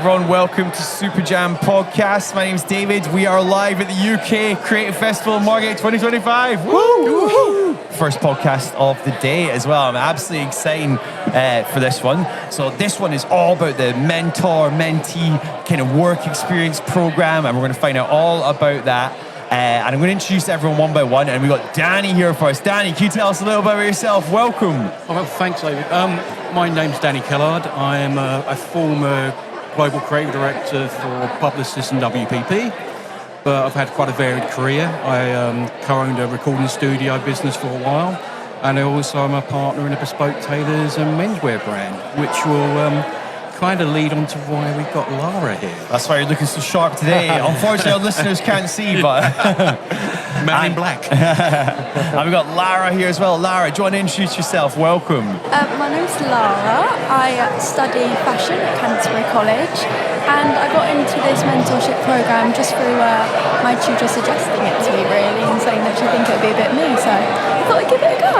everyone, welcome to Super Jam Podcast. My name's David. We are live at the UK Creative Festival in Margate 2025. Woo! First podcast of the day as well. I'm absolutely excited for this one. So this one is all about the mentor-mentee kind of work experience program, and we're going to find out all about that. And I'm going to introduce everyone one by one, and we've got Danny here for us. Danny, can you tell us a little bit about yourself? Welcome. Oh, well, thanks, David. My name's Danny Kellard. I am a former Global Creative Director for Publicis and WPP, but I've had quite a varied career. I co-owned a recording studio business for a while, and I also am a partner in a bespoke tailors and menswear brand, which will kind of lead on to why we've got Lara here. That's why you're looking so sharp today. Unfortunately, our listeners can't see, but... Man in black. And we've got Lara here as well. Lara, do you want to introduce yourself? Welcome. My name's Lara. I study fashion at Canterbury College, and I got into this mentorship program just through my tutor suggesting it to me, really, and saying that she think it would be a bit me, so I thought I'd give it a go.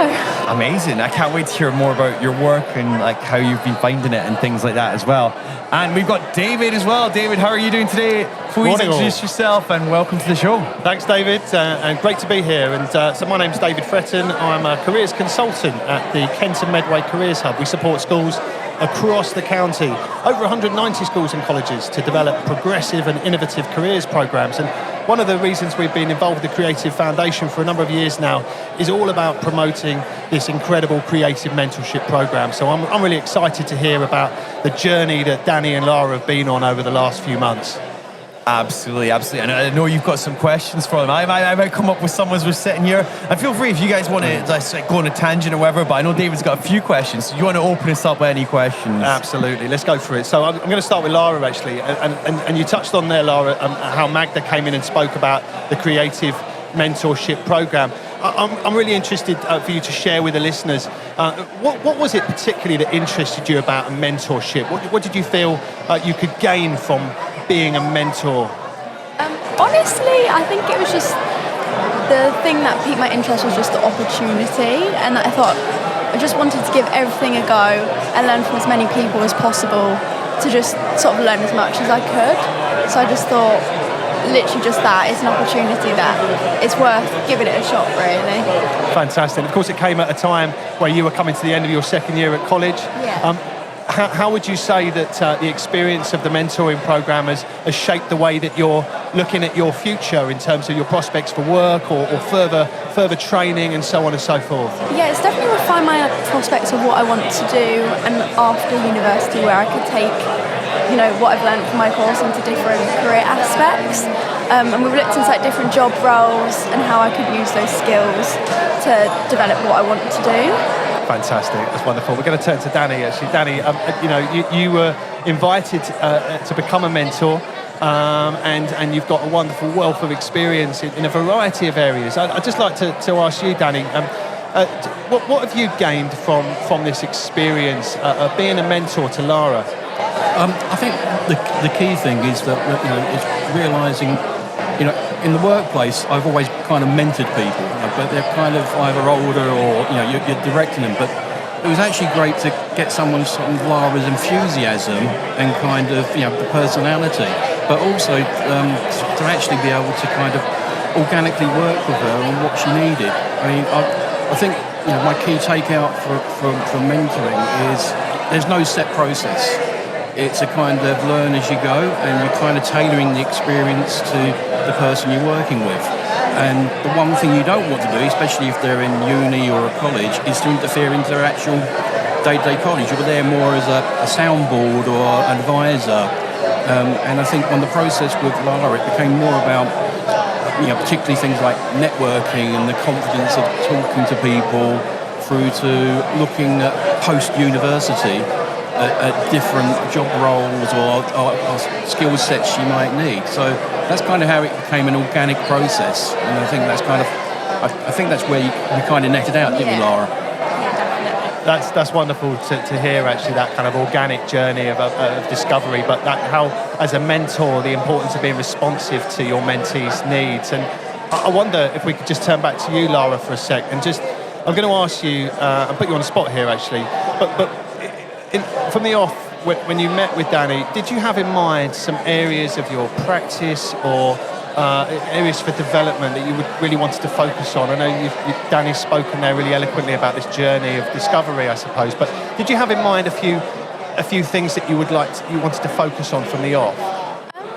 Amazing. I can't wait to hear more about your work and like how you've been finding it and things like that as well. And we've got David as well. David, how are you doing today? Please introduce yourself and welcome to the show. Thanks, David, and great to be here. And so my name's David Fretton. I'm a careers consultant at the Kent and Medway Careers Hub. We support schools across the county, over 190 schools and colleges, to develop progressive and innovative careers programs. And one of the reasons we've been involved with the Creative Foundation for a number of years now is all about promoting this incredible creative mentorship program. So I'm really excited to hear about the journey that Danny and Lara have been on over the last few months. Absolutely. And I know you've got some questions for them. I might come up with some as we're sitting here. And feel free if you guys want to go on a tangent or whatever, but I know David's got a few questions. So you want to open us up with any questions? Absolutely. Let's go for it. So I'm going to start with Lara, actually. And you touched on there, Lara, how Magda came in and spoke about the creative mentorship program. I'm really interested for you to share with the listeners, what was it particularly that interested you about a mentorship? What did you feel you could gain from being a mentor? Honestly, I think it was just the thing that piqued my interest was just the opportunity, and I thought I just wanted to give everything a go and learn from as many people as possible to just sort of learn as much as I could. So I just thought literally just that it's an opportunity that it's worth giving it a shot, really. Fantastic. Of course, it came at a time where you were coming to the end of your second year at college. Yeah. How would you say that the experience of the mentoring program has shaped the way that you're looking at your future in terms of your prospects for work or further training and so on and so forth? Yeah, it's definitely refined my prospects of what I want to do, and after university where I could take what I've learned from my course into different career aspects, and we've looked into like different job roles and how I could use those skills to develop what I want to do. Fantastic, that's wonderful. We're going to turn to Danny, actually. Danny, you were invited to become a mentor, and you've got a wonderful wealth of experience in a variety of areas. I'd just like to ask you, Danny, what have you gained from this experience of being a mentor to Lara? I think the key thing is that is realising, in the workplace, I've always kind of mentored people, but they're kind of either older or you're directing them. But it was actually great to get someone sort of Lara's enthusiasm and kind of the personality, but also to actually be able to kind of organically work with her on what she needed. I mean, I think my key takeout from mentoring is there's no set process. It's a kind of learn as you go, and you're kind of tailoring the experience to the person you're working with. And the one thing you don't want to do, especially if they're in uni or a college, is to interfere into their actual day-to-day college. You're there more as a soundboard or advisor. And I think on the process with Lara, it became more about, particularly things like networking and the confidence of talking to people, through to looking at post-university at different job roles or skill sets you might need. So that's kind of how it became an organic process, and I think that's where you kind of netted out, didn't you, Lara? Yeah, definitely. That's wonderful to hear, actually, that kind of organic journey of discovery, but how, as a mentor, the importance of being responsive to your mentees' needs. And I wonder if we could just turn back to you, Lara, for a sec, and I'm going to ask you, and put you on the spot here, actually, but from the off, when you met with Danny, did you have in mind some areas of your practice or areas for development that you would really wanted to focus on? I know Danny's spoken there really eloquently about this journey of discovery, I suppose. But did you have in mind a few things that you wanted to focus on from the off?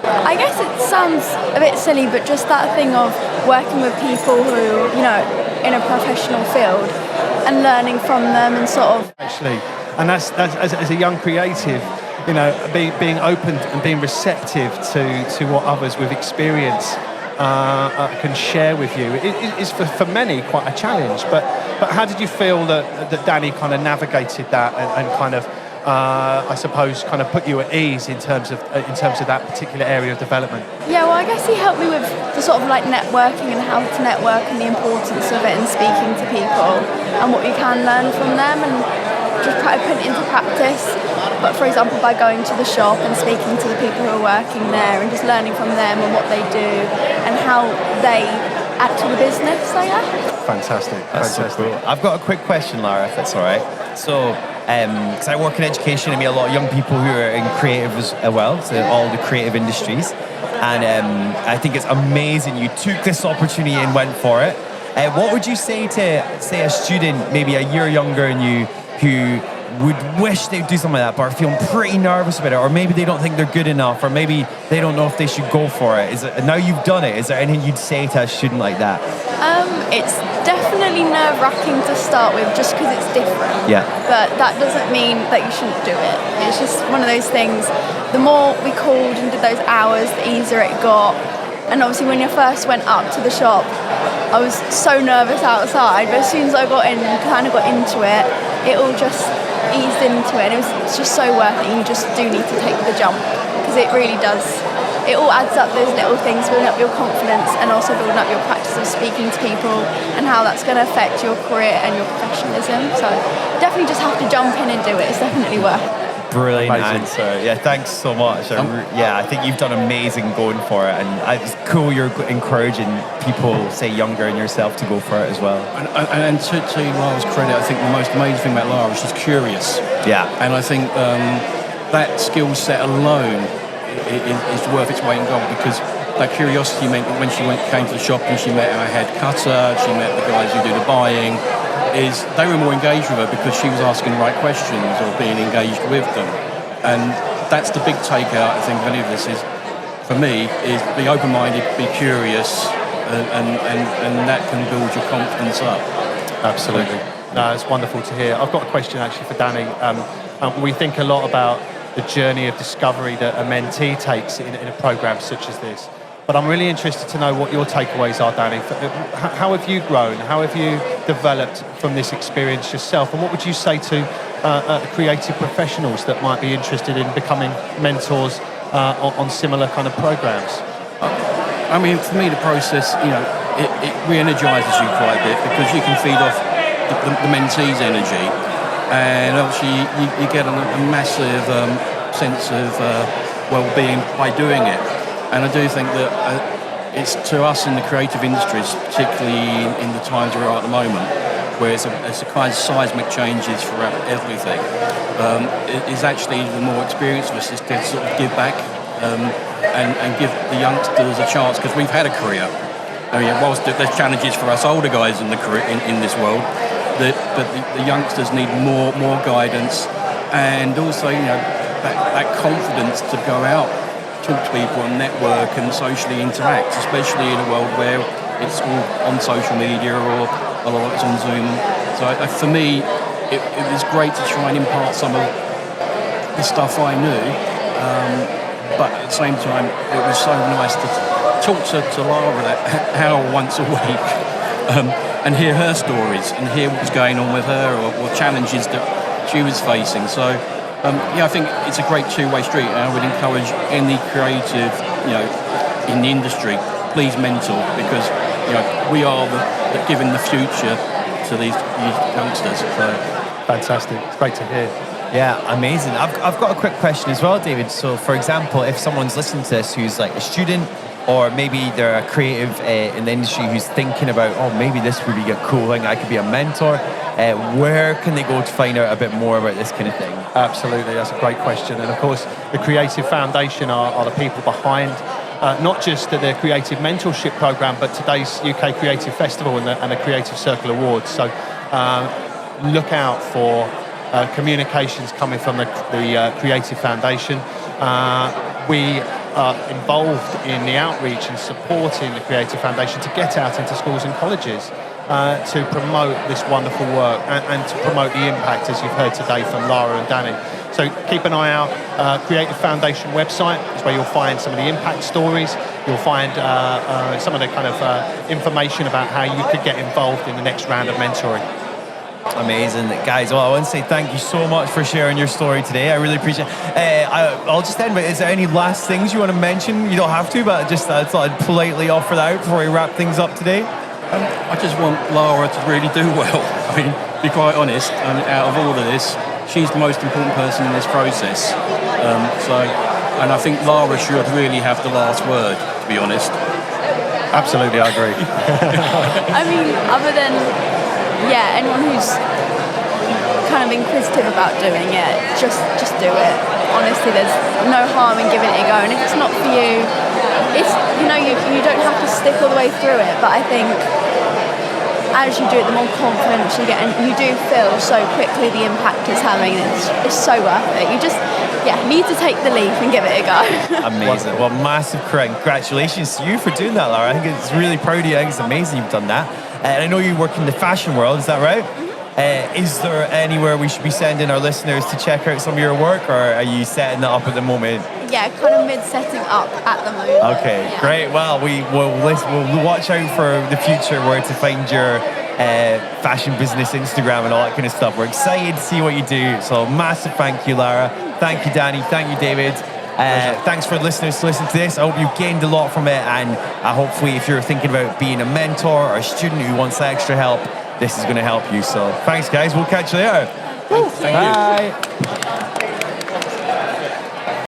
I guess it sounds a bit silly, but just that thing of working with people who, in a professional field and learning from them and sort of... Actually, and that's as a young creative, being open and being receptive to what others with experience can share with you. It is for many quite a challenge, but how did you feel that Danny kind of navigated that and kind of I suppose kind of put you at ease in terms of that particular area of development? Yeah, well, I guess he helped me with the sort of like networking and how to network and the importance of it and speaking to people and what you can learn from them and just try to put it into practice. But for example, by going to the shop and speaking to the people who are working there and just learning from them and what they do and how they add to the business, I guess. Fantastic. That's so cool. I've got a quick question, Lara, if that's all right. So, because I work in education, I meet a lot of young people who are in creative as well, so all the creative industries. And I think it's amazing you took this opportunity and went for it. What would you say to, say, a student maybe a year younger than you who would wish they'd do something like that but are feeling pretty nervous about it, or maybe they don't think they're good enough, or maybe they don't know if they should go for it? Now you've done it, is there anything you'd say to a student like that? It's definitely nerve-wracking to start with just because it's different. Yeah. But that doesn't mean that you shouldn't do it. It's just one of those things. The more we called and did those hours, the easier it got. And obviously when you first went up to the shop, I was so nervous outside, but as soon as I got in and kind of got into it, it all just eased into it. And it's just so worth it. You just do need to take the jump because it really does. It all adds up, those little things, building up your confidence and also building up your practice of speaking to people and how that's going to affect your career and your professionalism. So definitely just have to jump in and do it. It's definitely worth it. Brilliant answer. Yeah, thanks so much. I think you've done amazing going for it, and it's cool you're encouraging people, say younger than yourself, to go for it as well. And to Lara's credit, I think the most amazing thing about Lara is she's curious. Yeah. And I think that skill set alone is worth its weight in gold, because that curiosity meant that when she came to the shop and she met our head cutter, she met the guys who do the buying, they were more engaged with her because she was asking the right questions or being engaged with them. And that's the big takeout, I think, of any of this is, for me, is be open-minded, be curious, and that can build your confidence up. Absolutely. No, it's wonderful to hear. I've got a question actually for Danny. We think a lot about the journey of discovery that a mentee takes in a program such as this. But I'm really interested to know what your takeaways are, Danny. How have you grown? How have you developed from this experience yourself? And what would you say to creative professionals that might be interested in becoming mentors on similar kind of programs? I mean, for me, the process, it re-energises you quite a bit because you can feed off the mentee's energy, and obviously you get a massive sense of well-being by doing it. And I do think that it's to us in the creative industries, particularly in the times we're at the moment, where it's a kind of seismic changes throughout everything. It is actually the more experienced of us is to sort of give back and give the youngsters a chance, because we've had a career. I mean, whilst there's challenges for us older guys in this world, but the youngsters need more guidance, and also that confidence to go out, talk to people and network and socially interact, especially in a world where it's all on social media or a lot of it's on Zoom. So for me, it was great to try and impart some of the stuff I knew, but at the same time, it was so nice to talk to Lara an hour once a week and hear her stories and hear what's going on with her or challenges that she was facing. So I think it's a great two-way street, and I would encourage any creative, in the industry, please mentor, because we are giving the future to these youngsters. So fantastic! It's great to hear. Yeah, amazing. I've got a quick question as well, David. So, for example, if someone's listening to this who's like a student, or maybe they're a creative in the industry who's thinking about, oh, maybe this would be a cool thing, I could be a mentor, where can they go to find out a bit more about this kind of thing? Absolutely, that's a great question. And of course, the Creative Foundation are the people behind not just the Creative Mentorship Programme, but today's UK Creative Festival and the Creative Circle Awards. So look out for communications coming from the Creative Foundation. We are involved in the outreach and supporting the Creative Foundation to get out into schools and colleges to promote this wonderful work and to promote the impact, as you've heard today from Lara and Danny. So keep an eye out. Creative Foundation website is where you'll find some of the impact stories. You'll find some of the kind of information about how you could get involved in the next round of mentoring. Amazing, guys. Well, I want to say thank you so much for sharing your story today. I really appreciate it. I'll just end with, is there any last things you want to mention? You don't have to, but just I thought I'd politely offer that out before we wrap things up today. I just want Lara to really do well. I mean, to be quite honest, out of all of this, she's the most important person in this process. And I think Lara should really have the last word, to be honest. Absolutely, I agree. I mean, other than, anyone who's kind of inquisitive about doing it, just do it. Honestly, there's no harm in giving it a go. And if it's not for you, it's, you don't have to stick all the way through it. But I think as you do it, the more confidence you get, and you do feel so quickly the impact it's having. It's so worth it. You just, need to take the leap and give it a go. Amazing. Well, massive congratulations to you for doing that, Lara. I think it's really proud of you. I think it's amazing you've done that. And I know you work in the fashion world, is that right? Is there anywhere we should be sending our listeners to check out some of your work, or are you setting that up at the moment? Yeah, kind of mid-setting up at the moment. Okay, great. Well, we'll watch out for the future where to find your fashion business Instagram and all that kind of stuff. We're excited to see what you do. So massive thank you, Lara. Thank you, Danny. Thank you, David. Thanks for listeners to listen to this. I hope you gained a lot from it, and hopefully if you're thinking about being a mentor or a student who wants extra help, this is going to help you. So thanks, guys. We'll catch you later. Thank you. Bye.